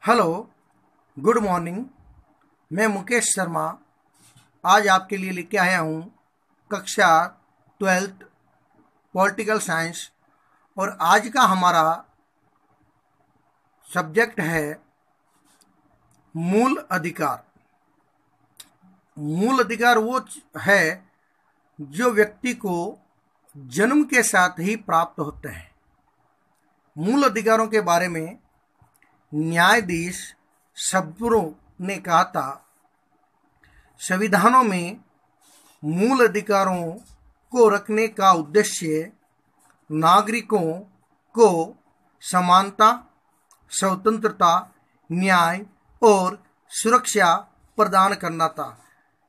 Hello, good morning. मैं मुकेश शर्मा आज आपके लिए लेके आया हूँ कक्षा 12th पॉलिटिकल साइंस। और आज का हमारा सब्जेक्ट है मूल अधिकार। मूल अधिकार वो है जो व्यक्ति को जन्म के साथ ही प्राप्त होते हैं। मूल अधिकारों के बारे में न्यायाधीश सब्रो ने कहा था, संविधानों में मूल अधिकारों को रखने का उद्देश्य नागरिकों को समानता, स्वतंत्रता, न्याय और सुरक्षा प्रदान करना था।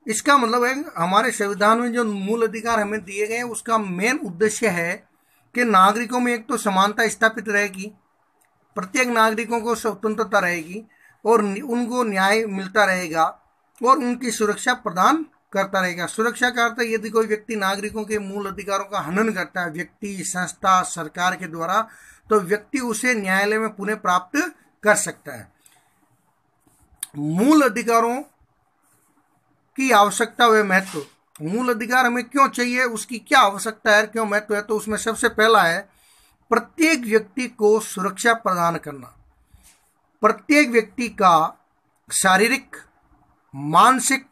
इसका मतलब है हमारे संविधान में जो मूल अधिकार हमें दिए गए हैं उसका मेन उद्देश्य है कि नागरिकों में एक तो समानता स्थापित रहेगी, प्रत्येक नागरिकों को स्वतंत्रता रहेगी और उनको न्याय मिलता रहेगा और उनकी सुरक्षा प्रदान करता रहेगा। सुरक्षा का अर्थ यदि कोई व्यक्ति नागरिकों के मूल अधिकारों का हनन करता है, व्यक्ति, संस्था, सरकार के द्वारा, तो व्यक्ति उसे न्यायालय में पुनः प्राप्त कर सकता है। मूल अधिकारों की आवश्यकता व महत्व। मूल अधिकार हमें क्यों चाहिए, उसकी क्या आवश्यकता है, क्यों महत्व है, तो उसमें सबसे पहला है प्रत्येक व्यक्ति को सुरक्षा प्रदान करना। प्रत्येक व्यक्ति का शारीरिक, मानसिक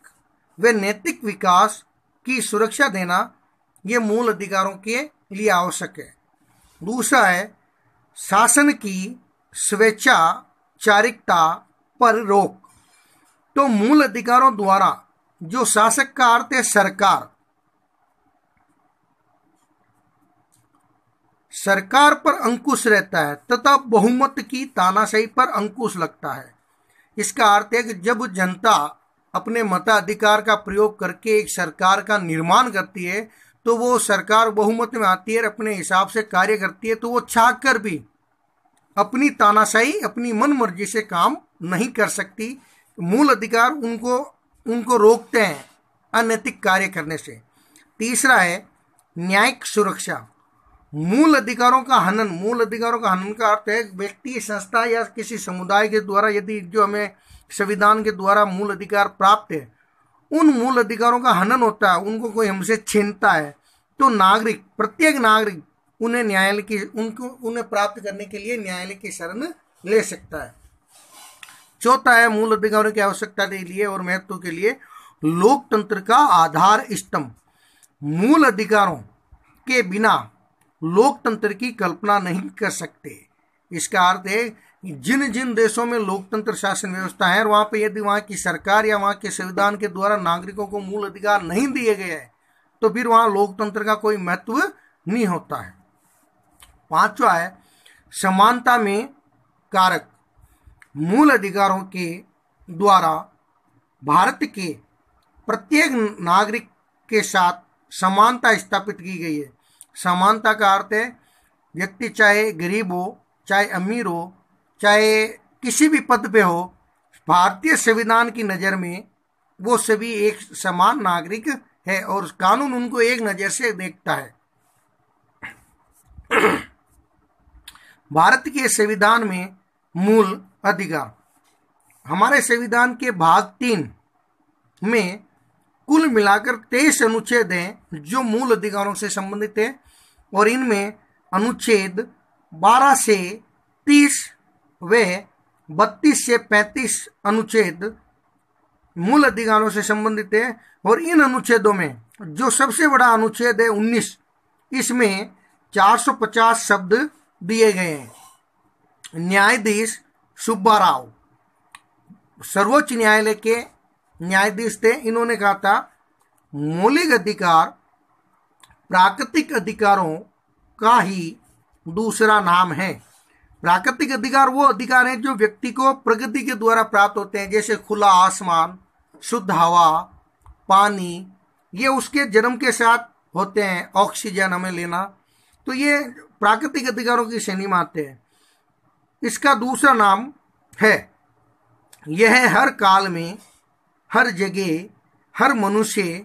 व नैतिक विकास की सुरक्षा देना ये मूल अधिकारों के लिए आवश्यक है। दूसरा है शासन की स्वेच्छाचारिता पर रोक। तो मूल अधिकारों द्वारा जो शासक का अर्थ है सरकार पर अंकुश रहता है तथा बहुमत की तानाशाही पर अंकुश लगता है। इसका अर्थ है कि जब जनता अपने मताधिकार का प्रयोग करके एक सरकार का निर्माण करती है तो वो सरकार बहुमत में आती है और अपने हिसाब से कार्य करती है, तो वो चाह कर भी अपनी तानाशाही, अपनी मन मर्जी से काम नहीं कर सकती। मूल अधिकार उनको रोकते हैं अनैतिक कार्य करने से। तीसरा है न्यायिक सुरक्षा। मूल अधिकारों का हनन का अर्थ है व्यक्ति, संस्था या किसी समुदाय के द्वारा यदि जो हमें संविधान के द्वारा मूल अधिकार प्राप्त है उन मूल अधिकारों का हनन होता है, उनको कोई हमसे छीनता है, तो प्रत्येक नागरिक उन्हें प्राप्त करने के लिए न्यायालय की शरण ले सकता है। चौथा है मूल अधिकारों की आवश्यकता के लिए और महत्व के लिए लोकतंत्र का आधार स्तंभ। मूल अधिकारों के बिना लोकतंत्र की कल्पना नहीं कर सकते। इसका अर्थ है जिन जिन देशों में लोकतंत्र शासन व्यवस्था है और वहां पे यदि वहां की सरकार या वहां के संविधान के द्वारा नागरिकों को मूल अधिकार नहीं दिए गए हैं तो फिर वहां लोकतंत्र का कोई महत्व नहीं होता है। पांचवा है समानता में कारक। मूल अधिकारों के द्वारा भारत के प्रत्येक नागरिक के साथ समानता स्थापित की गई है। समानता का अर्थ है व्यक्ति चाहे गरीब हो, चाहे अमीर हो, चाहे किसी भी पद पे हो, भारतीय संविधान की नज़र में वो सभी एक समान नागरिक है और कानून उनको एक नज़र से देखता है। भारत के संविधान में मूल अधिकार, हमारे संविधान के भाग 3 में कुल मिलाकर 23 अनुच्छेद हैं जो मूल अधिकारों से संबंधित है और इनमें अनुच्छेद 12 से 30 व 32 से 35 अनुच्छेद मूल अधिकारों से संबंधित है। और इन अनुच्छेदों में जो सबसे बड़ा अनुच्छेद है 19, इसमें 450 शब्द दिए गए हैं। न्यायाधीश सुब्बा राव सर्वोच्च न्यायालय के न्यायाधीश थे। इन्होंने कहा था मौलिक अधिकार प्राकृतिक अधिकारों का ही दूसरा नाम है। प्राकृतिक अधिकार वो अधिकार हैं जो व्यक्ति को प्रकृति के द्वारा प्राप्त होते हैं, जैसे खुला आसमान, शुद्ध हवा, पानी, ये उसके जन्म के साथ होते हैं, ऑक्सीजन हमें लेना, तो ये प्राकृतिक अधिकारों की श्रेणी में आते हैं। इसका दूसरा नाम है यह हर काल में, हर जगह, हर मनुष्य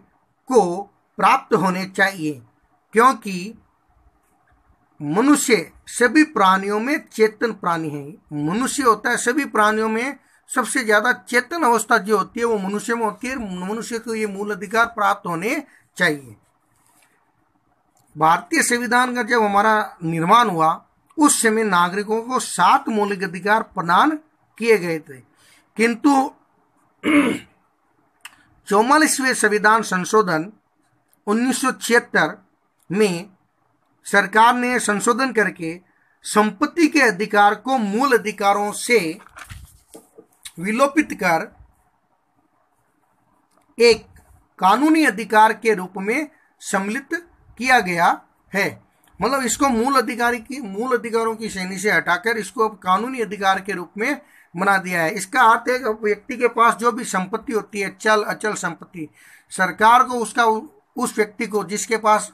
को प्राप्त होने चाहिए, क्योंकि मनुष्य सभी प्राणियों में चेतन प्राणी है। मनुष्य होता है सभी प्राणियों में सबसे ज्यादा चेतन अवस्था जो होती है वो मनुष्य में होती है। मनुष्य को ये मूल अधिकार प्राप्त होने चाहिए। भारतीय संविधान का जब हमारा निर्माण हुआ उस समय नागरिकों को 7 मौलिक अधिकार प्रदान किए गए थे, किंतु 44वें संविधान संशोधन 1976 में सरकार ने संशोधन करके संपत्ति के अधिकार को मूल अधिकारों से विलोपित कर एक कानूनी अधिकार के रूप में सम्मिलित किया गया है। मतलब इसको मूल अधिकारों की श्रेणी से हटाकर इसको अब कानूनी अधिकार के रूप में बना दिया है। इसका अर्थ है कि व्यक्ति के पास जो भी संपत्ति होती है, चल अचल संपत्ति, सरकार को उस व्यक्ति को जिसके पास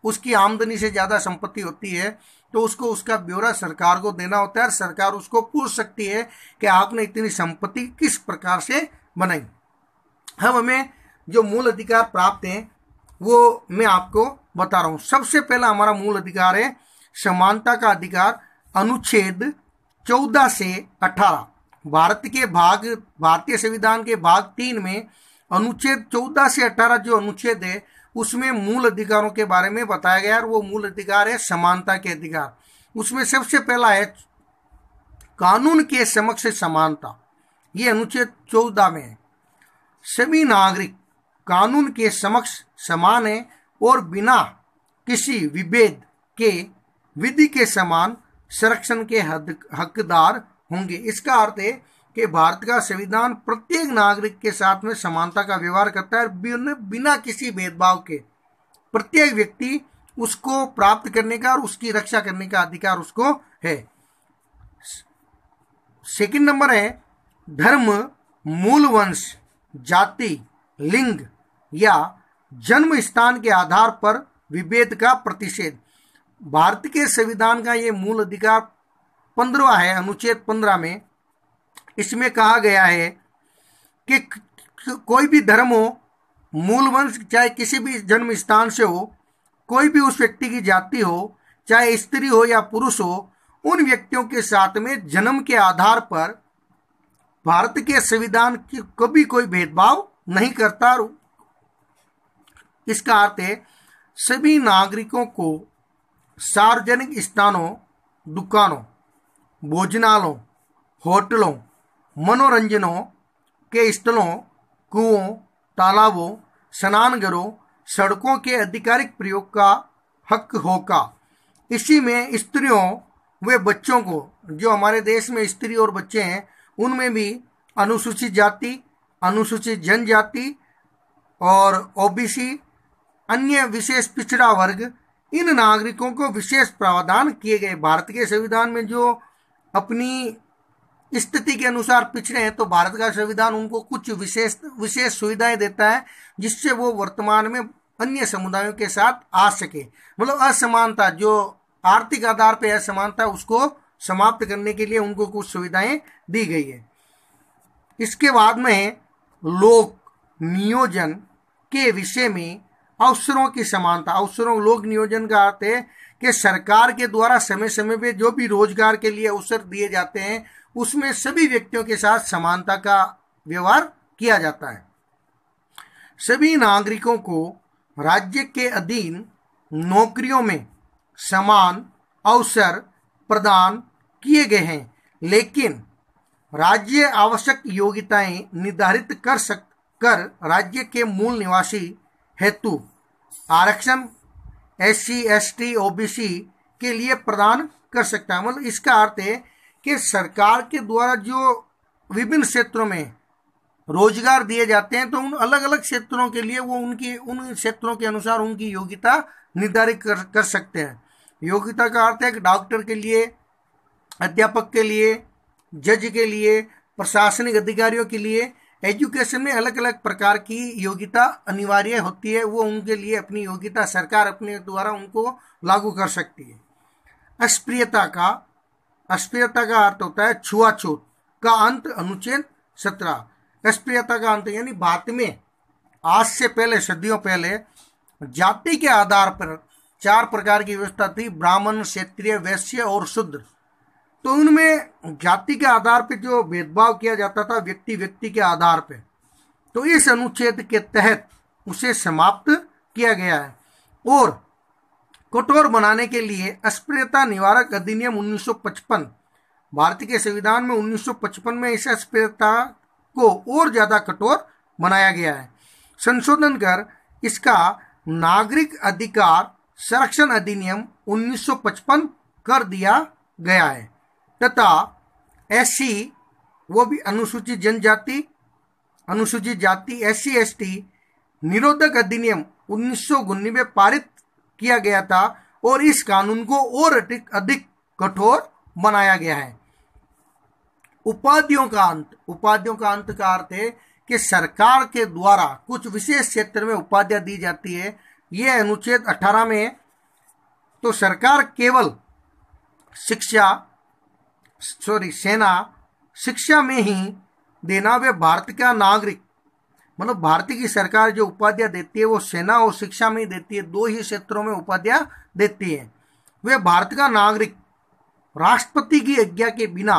उसकी आमदनी से ज्यादा संपत्ति होती है तो उसको उसका ब्यौरा सरकार को देना होता है और सरकार उसको पूछ सकती है कि आपने इतनी संपत्ति किस प्रकार से बनाई। हम हमें जो मूल अधिकार प्राप्त हैं वो मैं आपको बता रहा हूं। सबसे पहला हमारा मूल अधिकार है समानता का अधिकार। अनुच्छेद 14 से 18 भारतीय संविधान के भाग 3 में अनुच्छेद 14 से 18 जो अनुच्छेद है उसमें मूल अधिकारों के बारे में बताया गया और वो मूल अधिकार है समानता के अधिकार। उसमें सबसे पहला है कानून के समक्ष समानता। ये अनुच्छेद 14 में है। सभी नागरिक कानून के समक्ष समान है और बिना किसी विभेद के विधि के समान संरक्षण के हकदार होंगे। इसका अर्थ है कि भारत का संविधान प्रत्येक नागरिक के साथ में समानता का व्यवहार करता है। बिना किसी भेदभाव के प्रत्येक व्यक्ति उसको प्राप्त करने का और उसकी रक्षा करने का अधिकार उसको है। सेकंड नंबर है धर्म, मूल वंश, जाति, लिंग या जन्म स्थान के आधार पर विभेद का प्रतिषेध। भारत के संविधान का ये मूल अधिकार 15वां है, अनुच्छेद 15 में। इसमें कहा गया है कि कोई भी धर्म हो, मूल वंश चाहे किसी भी जन्म स्थान से हो, कोई भी उस व्यक्ति की जाति हो, चाहे स्त्री हो या पुरुष हो, उन व्यक्तियों के साथ में जन्म के आधार पर भारत के संविधान की कभी कोई भेदभाव नहीं करता। इसका अर्थ है सभी नागरिकों को सार्वजनिक स्थानों, दुकानों, भोजनालयों, होटलों, मनोरंजनों के स्थलों, कुओं, तालाबों, स्नानघरों, सड़कों के आधिकारिक प्रयोग का हक होगा। इसी में स्त्रियों व बच्चों को, जो हमारे देश में स्त्री और बच्चे हैं, उनमें भी अनुसूचित जाति, अनुसूचित जनजाति और ओबीसी, अन्य विशेष पिछड़ा वर्ग, इन नागरिकों को विशेष प्रावधान किए गए। भारत के संविधान में जो अपनी स्थिति के अनुसार पिछड़े हैं तो भारत का संविधान उनको कुछ विशेष सुविधाएं देता है जिससे वो वर्तमान में अन्य समुदायों के साथ आ सके। मतलब असमानता, जो आर्थिक आधार पर असमानता, उसको समाप्त करने के लिए उनको कुछ सुविधाएं दी गई है। इसके बाद में लोक नियोजन के विषय में अवसरों की समानता। लोक नियोजन का अर्थ है कि सरकार के द्वारा समय समय पे जो भी रोजगार के लिए अवसर दिए जाते हैं उसमें सभी व्यक्तियों के साथ समानता का व्यवहार किया जाता है। सभी नागरिकों को राज्य के अधीन नौकरियों में समान अवसर प्रदान किए गए हैं, लेकिन राज्य आवश्यक योग्यताएं निर्धारित कर राज्य के मूल निवासी हेतु आरक्षण SC, ST, OBC के लिए प्रदान कर सकता है। मतलब इसका अर्थ है कि सरकार के द्वारा जो विभिन्न क्षेत्रों में रोजगार दिए जाते हैं तो उन अलग अलग क्षेत्रों के लिए वो उन क्षेत्रों के अनुसार उनकी योग्यता निर्धारित कर सकते हैं। योग्यता का अर्थ है कि डॉक्टर के लिए, अध्यापक के लिए, जज के लिए, प्रशासनिक अधिकारियों के लिए एजुकेशन में अलग अलग प्रकार की योग्यता अनिवार्य होती है। वो उनके लिए अपनी योग्यता सरकार अपने द्वारा उनको लागू कर सकती है। अस्पृश्यता का अर्थ होता है छुआछूत का अंत, अनुच्छेद 17। अस्पृश्यता का अंत यानी भारत में आज से पहले, सदियों पहले जाति के आधार पर 4 प्रकार की व्यवस्था थी, ब्राह्मण, क्षत्रिय, वैश्य और शूद्र। तो उनमें जाति के आधार पर जो भेदभाव किया जाता था व्यक्ति व्यक्ति के आधार पर, तो इस अनुच्छेद के तहत उसे समाप्त किया गया है। और कठोर बनाने के लिए अस्पृश्यता निवारक अधिनियम 1955, भारत के संविधान में 1955 में इस अस्पृश्यता को और ज्यादा कठोर बनाया गया है। संशोधन कर इसका नागरिक अधिकार संरक्षण अधिनियम 1955 कर दिया गया है तथा एससी, वो भी अनुसूचित जनजाति, अनुसूचित जाति, SC ST निरोधक अधिनियम 1999 पारित किया गया था और इस कानून को और अधिक कठोर बनाया गया है। उपाधियों का अंत, उपाधियों का अंत का अर्थ है कि सरकार के द्वारा कुछ विशेष क्षेत्र में उपाधियां दी जाती है। यह अनुच्छेद 18 में है। तो सरकार केवल सेना शिक्षा में ही देना, वे भारत का नागरिक, मतलब भारतीय की सरकार जो उपाधियां देती है वो सेना और शिक्षा में ही देती है, 2 ही क्षेत्रों में उपाधियां देती है। वे भारत का नागरिक राष्ट्रपति की आज्ञा के बिना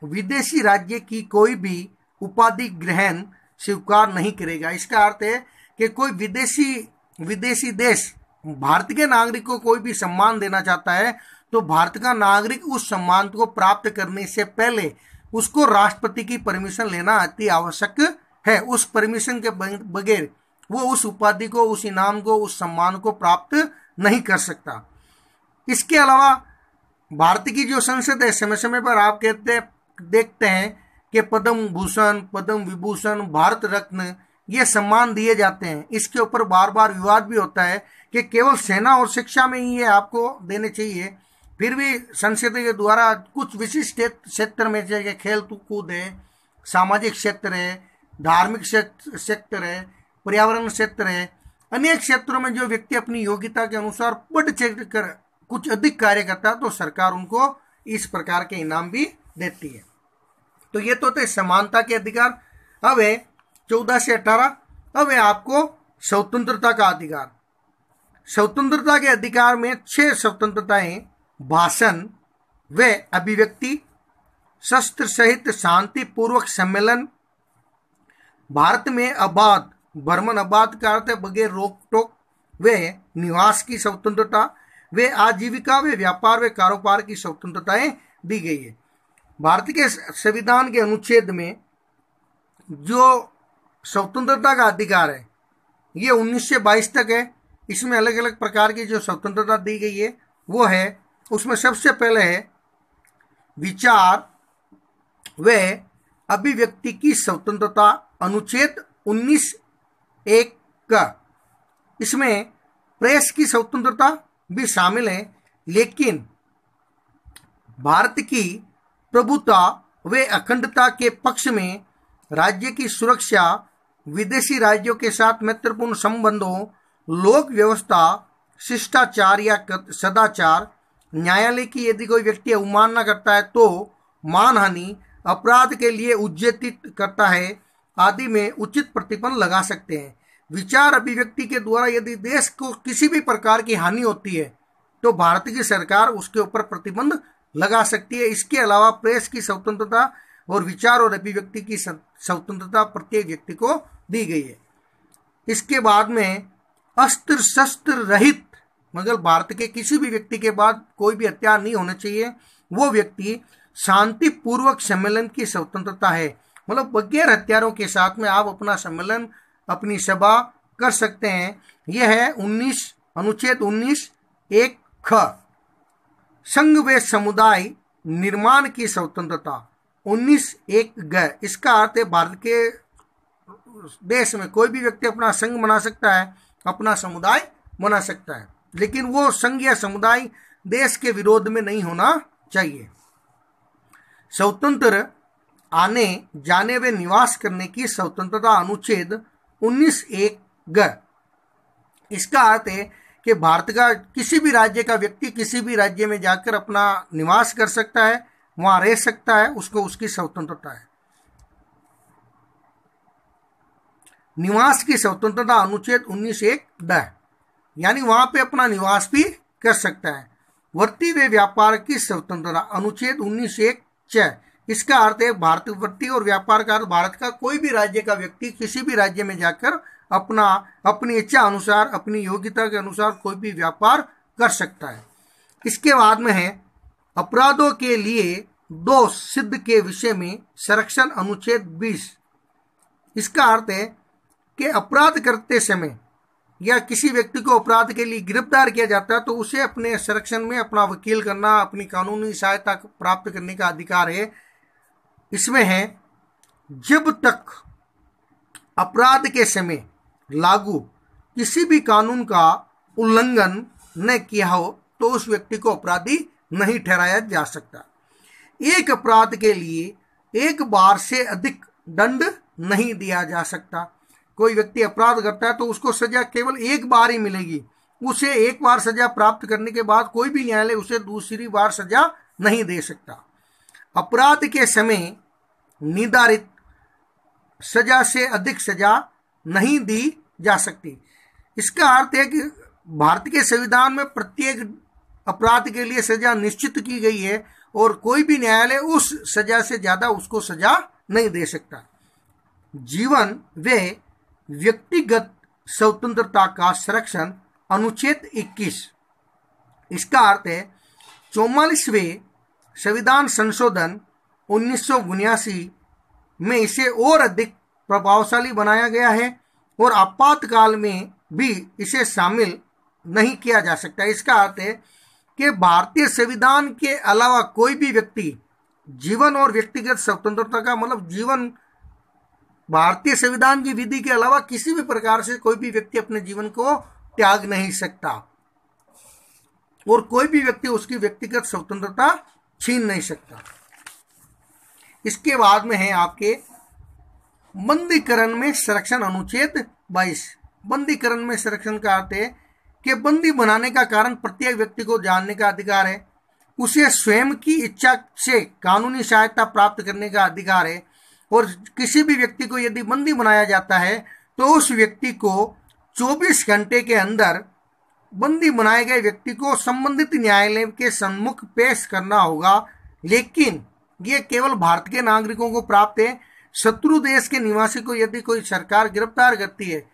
विदेशी राज्य की कोई भी उपाधि ग्रहण स्वीकार नहीं करेगा। इसका अर्थ है कि कोई विदेशी देश भारत के नागरिक को कोई भी सम्मान देना चाहता है तो भारत का नागरिक उस सम्मान को प्राप्त करने से पहले उसको राष्ट्रपति की परमिशन लेना अति आवश्यक है। उस परमिशन के बगैर वो उस उपाधि को, उस इनाम को, उस सम्मान को प्राप्त नहीं कर सकता। इसके अलावा भारत की जो संसद है, समय समय पर आप देखते हैं कि पद्म भूषण, पद्म विभूषण, भारत रत्न ये सम्मान दिए जाते हैं। इसके ऊपर बार बार विवाद भी होता है कि केवल सेना और शिक्षा में ही ये आपको देने चाहिए। फिर भी संसद के द्वारा कुछ विशिष्ट क्षेत्र में, जैसे खेल कूद है, सामाजिक क्षेत्र है, धार्मिक क्षेत्र है, पर्यावरण क्षेत्र है, अनेक क्षेत्रों में जो व्यक्ति अपनी योग्यता के अनुसार बढ़ चढ़ कर कुछ अधिक कार्य करता है तो सरकार उनको इस प्रकार के इनाम भी देती है। तो ये तो थे समानता के अधिकार। अब है 14 से 18, अब है आपको स्वतंत्रता का अधिकार। स्वतंत्रता के अधिकार में 6 स्वतंत्रताएं, भाषण व अभिव्यक्ति, शस्त्र सहित शांतिपूर्वक सम्मेलन, भारत में अबाध भ्रमण, अबाध का अर्थ है बगैर रोक टोक, व निवास की स्वतंत्रता, वे आजीविका, वे व्यापार, वे कारोबार की स्वतंत्रताएं दी गई है। भारत के संविधान के अनुच्छेद में जो स्वतंत्रता का अधिकार है ये 19 से 22 तक है। इसमें अलग अलग प्रकार की जो स्वतंत्रता दी गई है वो है, उसमें सबसे पहले है विचार व अभिव्यक्ति की स्वतंत्रता, अनुच्छेद 19(1) का। इसमें प्रेस की स्वतंत्रता भी शामिल है, लेकिन भारत की प्रभुता व अखंडता के पक्ष में राज्य की सुरक्षा, विदेशी राज्यों के साथ मैत्रीपूर्ण संबंधों, लोक व्यवस्था, शिष्टाचार या सदाचार, न्यायालय की यदि कोई व्यक्ति अवमानना करता है तो मानहानि, अपराध के लिए उज्जीवित करता है आदि में उचित प्रतिबंध लगा सकते हैं। विचार अभिव्यक्ति के द्वारा यदि देश को किसी भी प्रकार की हानि होती है तो भारत की सरकार उसके ऊपर प्रतिबंध लगा सकती है। इसके अलावा प्रेस की स्वतंत्रता और विचार और अभिव्यक्ति की स्वतंत्रता प्रत्येक व्यक्ति को दी गई है। इसके बाद में अस्त्र शस्त्र रहित, मगर भारत के किसी भी व्यक्ति के बाद कोई भी हथियार नहीं होना चाहिए, वो व्यक्ति शांतिपूर्वक सम्मेलन की स्वतंत्रता है। मतलब बगैर हथियारों के साथ में आप अपना सम्मेलन, अपनी सभा कर सकते हैं। यह है अनुच्छेद 19(1) ख। संघ व समुदाय निर्माण की स्वतंत्रता 19(1) ग। इसका अर्थ है भारत के देश में कोई भी व्यक्ति अपना संघ बना सकता है, अपना समुदाय बना सकता है, लेकिन वो संघ या समुदाय देश के विरोध में नहीं होना चाहिए। स्वतंत्र आने जाने व निवास करने की स्वतंत्रता अनुच्छेद 19(1) ग। इसका अर्थ है कि भारत का किसी भी राज्य का व्यक्ति किसी भी राज्य में जाकर अपना निवास कर सकता है, वहां रह सकता है, उसको उसकी स्वतंत्रता है। निवास की स्वतंत्रता अनुच्छेद 19(1) ड। यानी वहां पे अपना निवास भी कर सकता है। वृत्ति व व्यापार की स्वतंत्रता, अनुच्छेद 19(1)(च)। इसका अर्थ है भारत वृत्ति और व्यापार का अर्थ भारत का कोई भी राज्य का व्यक्ति किसी भी राज्य में जाकर अपनी इच्छा अनुसार, अपनी योग्यता के अनुसार कोई भी व्यापार कर सकता है। इसके बाद में है अपराधों के लिए दोष सिद्ध के विषय में संरक्षण, अनुच्छेद 20। इसका अर्थ है कि अपराध करते समय या किसी व्यक्ति को अपराध के लिए गिरफ्तार किया जाता है तो उसे अपने संरक्षण में अपना वकील करना, अपनी कानूनी सहायता प्राप्त करने का अधिकार है। इसमें है जब तक अपराध के समय लागू किसी भी कानून का उल्लंघन न किया हो तो उस व्यक्ति को अपराधी नहीं ठहराया जा सकता। एक अपराध के लिए एक बार से अधिक दंड नहीं दिया जा सकता। कोई व्यक्ति अपराध करता है तो उसको सजा केवल एक बार ही मिलेगी। उसे एक बार सजा प्राप्त करने के बाद कोई भी न्यायालय उसे दूसरी बार सजा नहीं दे सकता। अपराध के समय निर्धारित सजा से अधिक सजा नहीं दी जा सकती। इसका अर्थ है कि भारत के संविधान में प्रत्येक अपराध के लिए सजा निश्चित की गई है और कोई भी न्यायालय उस सजा से ज्यादा उसको सजा नहीं दे सकता। जीवन व व्यक्तिगत स्वतंत्रता का संरक्षण, अनुच्छेद 21। इसका अर्थ है 44वें संविधान संशोधन 1979 में इसे और अधिक प्रभावशाली बनाया गया है और आपातकाल में भी इसे शामिल नहीं किया जा सकता। इसका अर्थ है कि भारतीय संविधान के अलावा कोई भी व्यक्ति जीवन और व्यक्तिगत स्वतंत्रता का मतलब जीवन, भारतीय संविधान की विधि के अलावा किसी भी प्रकार से कोई भी व्यक्ति अपने जीवन को त्याग नहीं सकता और कोई भी व्यक्ति उसकी व्यक्तिगत स्वतंत्रता छीन नहीं सकता। इसके बाद में है आपके बंदीकरण में संरक्षण, अनुच्छेद 22। बंदीकरण में संरक्षण का अर्थ है कि बंदी बनाने का कारण प्रत्येक व्यक्ति को जानने का अधिकार है, उसे स्वयं की इच्छा से कानूनी सहायता प्राप्त करने का अधिकार है और किसी भी व्यक्ति को यदि बंदी बनाया जाता है तो उस व्यक्ति को 24 घंटे के अंदर बंदी बनाए गए व्यक्ति को संबंधित न्यायालय के सम्मुख पेश करना होगा। लेकिन ये केवल भारत के नागरिकों को प्राप्त है। शत्रु देश के निवासी को यदि कोई सरकार गिरफ्तार करती है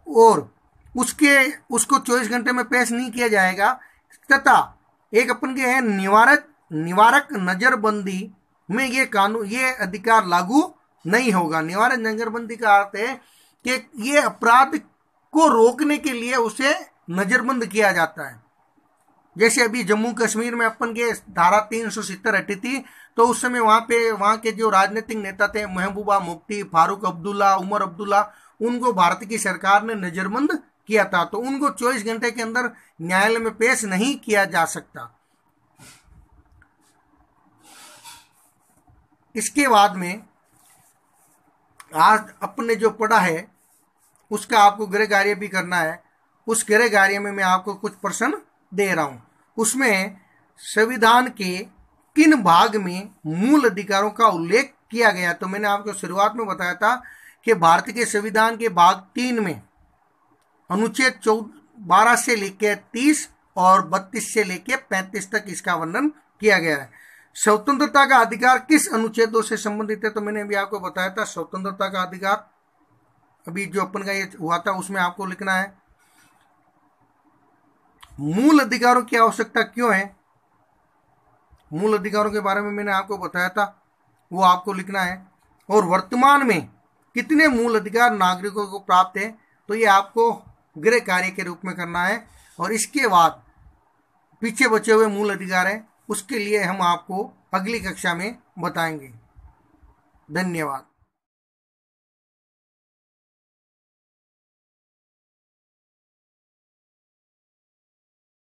और उसको 24 घंटे में पेश नहीं किया जाएगा तथा एक अपन के है निवारक नजरबंदी में ये अधिकार लागू नहीं होगा। निवारक नजरबंदी का अर्थ है कि ये अपराध को रोकने के लिए उसे नजरबंद किया जाता है। जैसे अभी जम्मू कश्मीर में अपन के धारा 370 हटी थी तो उस समय वहां के जो राजनीतिक नेता थे महबूबा मुफ्ती, फारूक अब्दुल्ला, उमर अब्दुल्ला, उनको भारत की सरकार ने नजरबंद किया था तो उनको 24 घंटे के अंदर न्यायालय में पेश नहीं किया जा सकता। इसके बाद में आज अपने जो पढ़ा है उसका आपको गृह कार्य भी करना है। उस गृह कार्य में मैं आपको कुछ प्रश्न दे रहा हूं। उसमें संविधान के किन भाग में मूल अधिकारों का उल्लेख किया गया। तो मैंने आपको शुरुआत में बताया था कि भारत के संविधान के भाग 3 में अनुच्छेद 12 से लेकर 30 और 32 से लेकर 35 तक इसका वर्णन किया गया है। स्वतंत्रता का अधिकार किस अनुच्छेदों से संबंधित है। तो मैंने अभी आपको बताया था स्वतंत्रता का अधिकार, अभी जो अपन का ये हुआ था उसमें आपको लिखना है। मूल अधिकारों की आवश्यकता क्यों है, मूल अधिकारों के बारे में मैंने आपको बताया था, वो आपको लिखना है। और वर्तमान में कितने मूल अधिकार नागरिकों को प्राप्त है तो ये आपको गृह कार्य के रूप में करना है। और इसके बाद पीछे बचे हुए मूल अधिकार हैं उसके लिए हम आपको अगली कक्षा में बताएंगे। धन्यवाद।